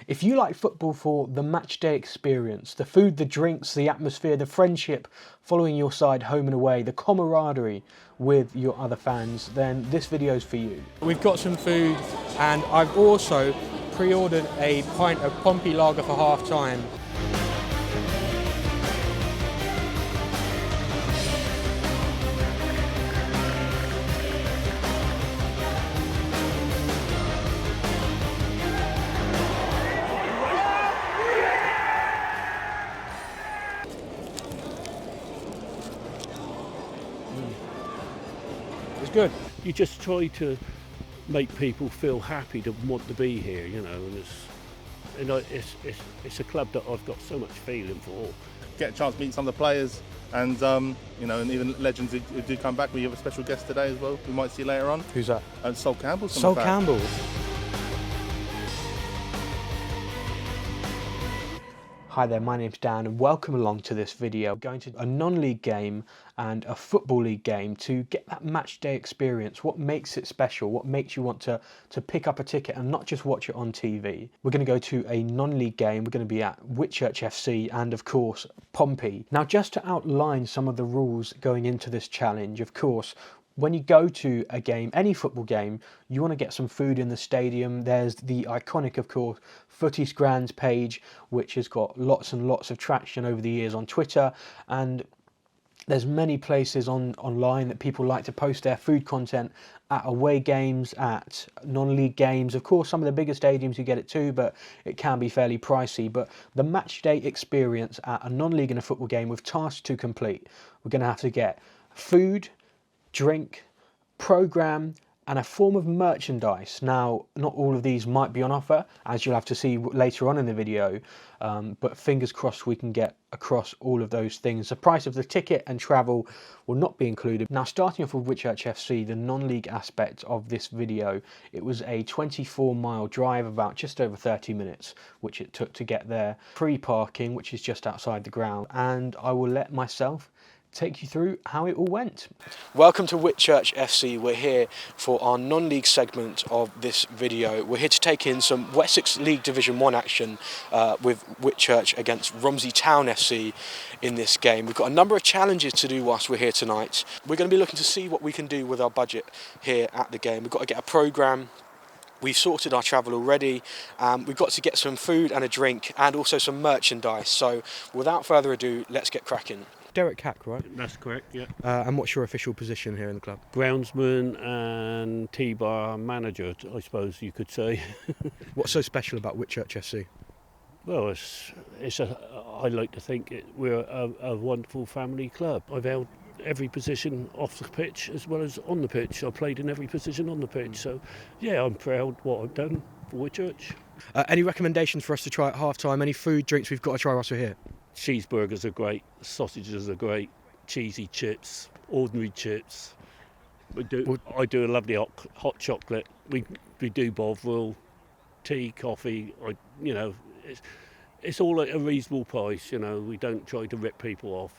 If you like football for the match day experience, the food, the drinks, the atmosphere, the friendship, following your side home and away, the camaraderie with your other fans, then this video is for you. We've got some food, and I've also pre-ordered a pint of Pompey Lager for half time. It's good. You just try to make people feel happy to want to be here, you know, and it's a club that I've got so much feeling for. Get a chance to meet some of the players and you know, and even legends who do come back. We have a special guest today as well. We might see later on. Who's that? And Sol Campbell. Sol Campbell. Hi there, my name's Dan and welcome along to this video. We're going to a non-league game and a football league game to get that match day experience. What makes it special? What makes you want to pick up a ticket and not just watch it on TV? We're going to go to a non-league game. We're going to be at Whitchurch FC and of course Pompey. Now, just to outline some of the rules going into this challenge, of course, when you go to a game, any football game, you want to get some food in the stadium. There's the iconic, of course, Footy's Grands page, which has got lots and lots of traction over the years on Twitter. And there's many places online that people like to post their food content at away games, at non-league games. Of course, some of the bigger stadiums you get it too, but it can be fairly pricey. But the match day experience at a non-league and a football game with tasks to complete, we're going to have to get food, drink, programme and a form of merchandise. Now, not all of these might be on offer, as you'll have to see later on in the video, but fingers crossed we can get across all of those things. The price of the ticket and travel will not be included. Now, starting off with Whitchurch FC, the non-league aspect of this video, it was a 24-mile drive, about just over 30 minutes, which it took to get there. Free parking, which is just outside the ground, and I will let myself take you through how it all went. Welcome to Whitchurch FC. We're here for our non-league segment of this video. We're here to take in some Wessex League Division 1 action with Whitchurch against Romsey Town FC in this game. We've got a number of challenges to do whilst we're here tonight. We're going to be looking to see what we can do with our budget here at the game. We've got to get a programme. We've sorted our travel already. We've got to get some food and a drink and also some merchandise. So without further ado, let's get cracking. Derek Cack, right? That's correct, yeah. And what's your official position here in the club? Groundsman and T-bar manager, I suppose you could say. What's so special about Whitchurch FC? Well, I like to think we're a wonderful family club. I've held every position off the pitch as well as on the pitch. I played in every position on the pitch, so yeah, I'm proud what I've done for Whitchurch. Any recommendations for us to try at half-time? Any food, drinks we've got to try whilst we're here? Cheeseburgers are great, sausages are great, cheesy chips, ordinary chips. I do a lovely hot chocolate. We do Bovril, tea, coffee. You know, it's all at a reasonable price. You know, we don't try to rip people off.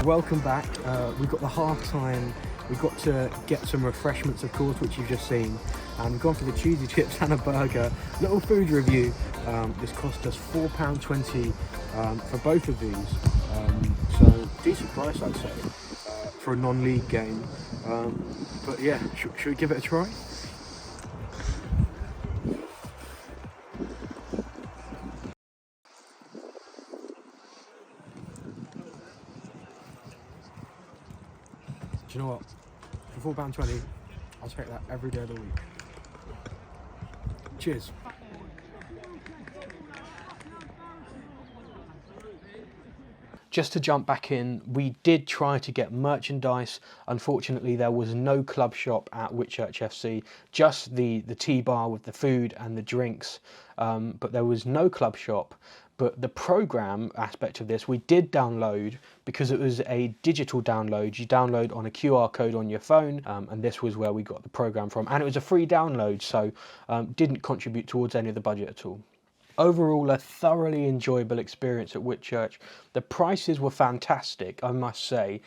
Welcome back. We've got the half-time. We've got to get some refreshments, of course, which you've just seen. And we've gone for the cheesy chips and a burger. Little food review. This cost us £4.20 for both of these. So decent price, I'd say, for a non-league game. But yeah, should we give it a try? Do you know what? For £4.20. I'll take that every day of the week. Cheers. Just to jump back in, we did try to get merchandise. Unfortunately, there was no club shop at Whitchurch FC, just the tea bar with the food and the drinks, but there was no club shop. But the program aspect of this, we did download because it was a digital download. You download on a QR code on your phone, and this was where we got the program from. And it was a free download, so didn't contribute towards any of the budget at all. Overall, a thoroughly enjoyable experience at Whitchurch. The prices were fantastic, I must say,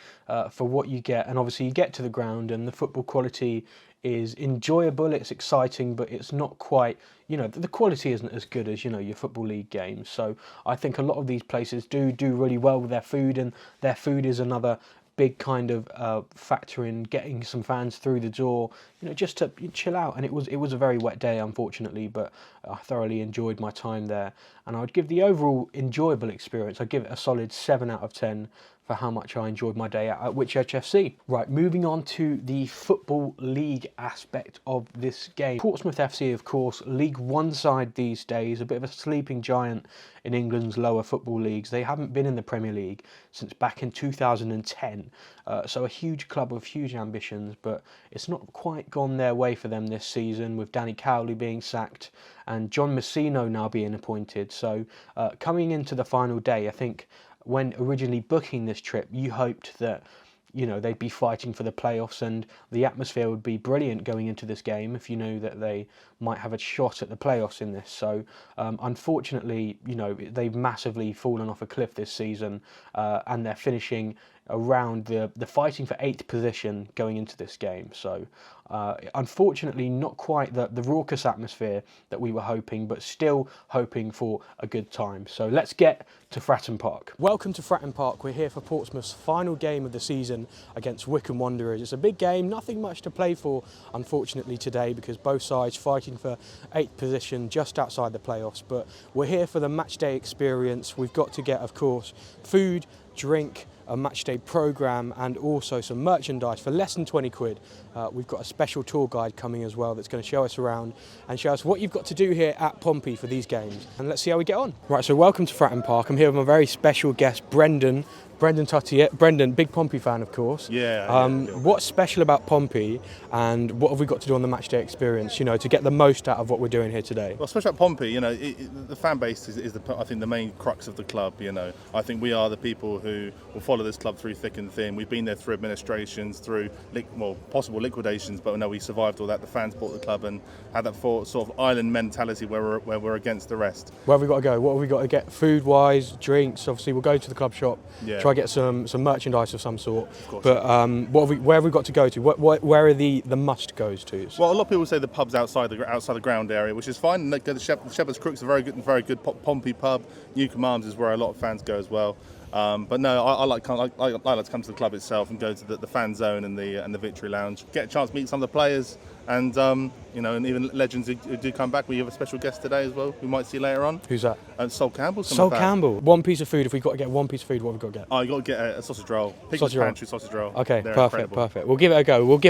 for what you get. And obviously you get to the ground and the football quality is enjoyable, it's exciting, but it's not quite, the quality isn't as good as, your Football League games. So I think a lot of these places do really well with their food, and their food is another big kind of factor in getting some fans through the door, just to chill out. And it was a very wet day, unfortunately, but I thoroughly enjoyed my time there. And I would give the overall enjoyable experience, I'd give it a solid 7 out of 10 for how much I enjoyed my day at Whitchurch FC. Right, moving on to the Football League aspect of this game. Portsmouth FC, of course, League One side these days, a bit of a sleeping giant in England's lower football leagues. They haven't been in the Premier League since back in 2010, so a huge club with huge ambitions, but it's not quite gone their way for them this season, with Danny Cowley being sacked and John Messino now being appointed. So coming into the final day, I think when originally booking this trip, you hoped that they'd be fighting for the playoffs and the atmosphere would be brilliant going into this game if you knew that they might have a shot at the playoffs in this. So unfortunately, they've massively fallen off a cliff this season, and they're finishing around the fighting for 8th position going into this game. So unfortunately not quite the raucous atmosphere that we were hoping, but still hoping for a good time. So let's get to Fratton Park. Welcome to Fratton Park. We're here for Portsmouth's final game of the season against Wycombe Wanderers. It's a big game, nothing much to play for unfortunately today, because both sides fighting for 8th position just outside the playoffs, but we're here for the match day experience. We've got to get, of course, food, drink, a match day programme and also some merchandise for less than 20 quid. We've got a special tour guide coming as well that's going to show us around and show us what you've got to do here at Pompey for these games. And let's see how we get on. Right, so welcome to Fratton Park. I'm here with my very special guest, Brendan Tuttiett. Brendan, big Pompey fan, of course. Yeah. What's special about Pompey, and what have we got to do on the match day experience, to get the most out of what we're doing here today? Well, especially at Pompey, the fan base is I think the main crux of the club. I think we are the people who will follow this club through thick and thin. We've been there through administrations, through possible liquidations, but we survived all that. The fans bought the club and had that sort of island mentality where we're against the rest. Where have we got to go? What have we got to get food-wise, drinks? Obviously, we'll go to the club shop. Yeah. Try to get some merchandise of some sort. Of course. But where have we got to go to? Where are the must-goes to? Well, a lot of people say the pub's outside the ground area, which is fine. The Shepherd's Crook's a very good Pompey pub. Newcombe Arms is where a lot of fans go as well. But no, I like to come to the club itself and go to the fan zone and the Victory Lounge. Get a chance to meet some of the players, and and even legends who do come back. We have a special guest today as well, who might see later on. Who's that? Sol Campbell. Sol Campbell. One piece of food. If we've got to get one piece of food, what have we got to get? Oh, you got to get a sausage roll. Pig's Pantry sausage roll. Okay, They're perfect. incredible. We'll give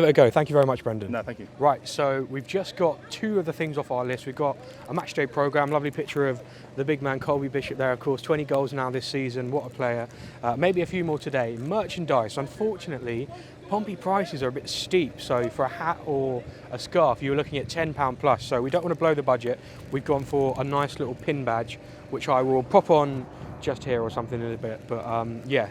it a go. Thank you very much, Brendan. No, thank you. Right, so we've just got 2 of the things off our list. We've got a match day programme, lovely picture of the big man Colby Bishop there, of course, 20 goals now this season, what a player. Maybe a few more today. Merchandise, unfortunately, Pompey prices are a bit steep, so for a hat or a scarf you're looking at £10 plus, so we don't want to blow the budget. We've gone for a nice little pin badge, which I will pop on just here or something in a bit, but yeah.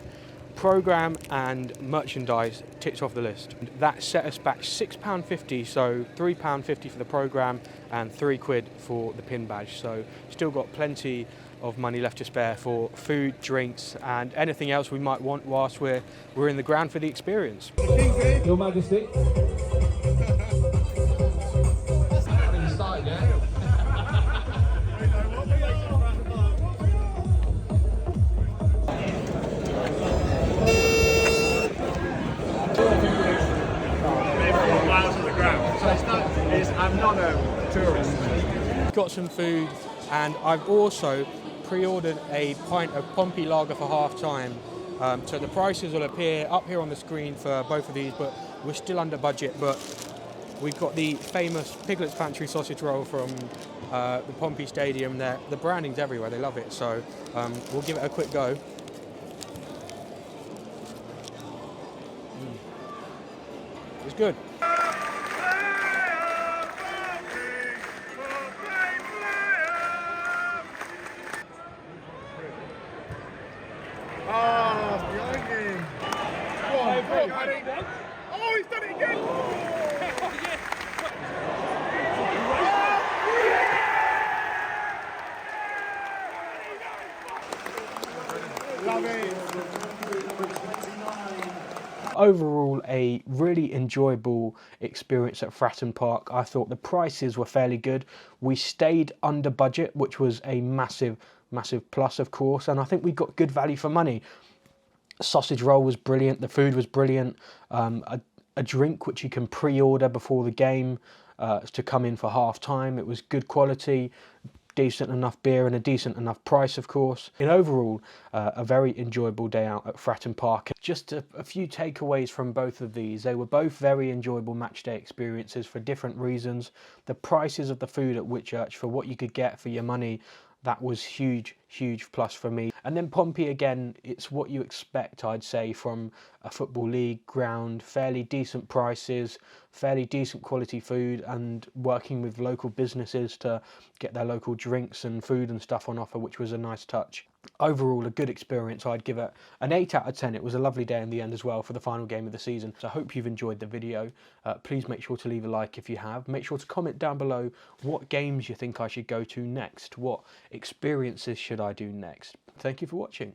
Programme and merchandise ticked off the list. That set us back £6.50, so £3.50 for the programme and £3 for the pin badge. So still got plenty of money left to spare for food, drinks and anything else we might want whilst we're in the ground for the experience. Your Majesty. I'm not a tourist. Got some food, and I've also pre-ordered a pint of Pompey lager for half time. So the prices will appear up here on the screen for both of these, but We're still under budget, but we've got the famous Piglet's Pantry sausage roll from the Pompey Stadium there. The branding's everywhere, they love it, so we'll give it a quick go. It's good. Oh, he's done it again! Love it! Overall, a really enjoyable experience at Fratton Park. I thought the prices were fairly good. We stayed under budget, which was a massive plus, of course, and I think we got good value for money. Sausage roll was brilliant, the food was brilliant, a drink which you can pre-order before the game to come in for half time. It was good quality, decent enough beer and a decent enough price, of course. In overall, a very enjoyable day out at Fratton Park. Just a few takeaways from both of these. They were both very enjoyable match day experiences for different reasons. The prices of the food at Whitchurch for what you could get for your money, that was huge plus for me. And then Pompey, again, it's what you expect, I'd say, from a football league ground. Fairly decent prices, fairly decent quality food, and working with local businesses to get their local drinks and food and stuff on offer, which was a nice touch. Overall, a good experience. I'd give it an 8 out of 10. It was a lovely day in the end as well for the final game of the season. So I hope you've enjoyed the video. Please make sure to leave a like if you have. Make sure to comment down below what games you think I should go to next. What experiences should I do next? Thank you for watching.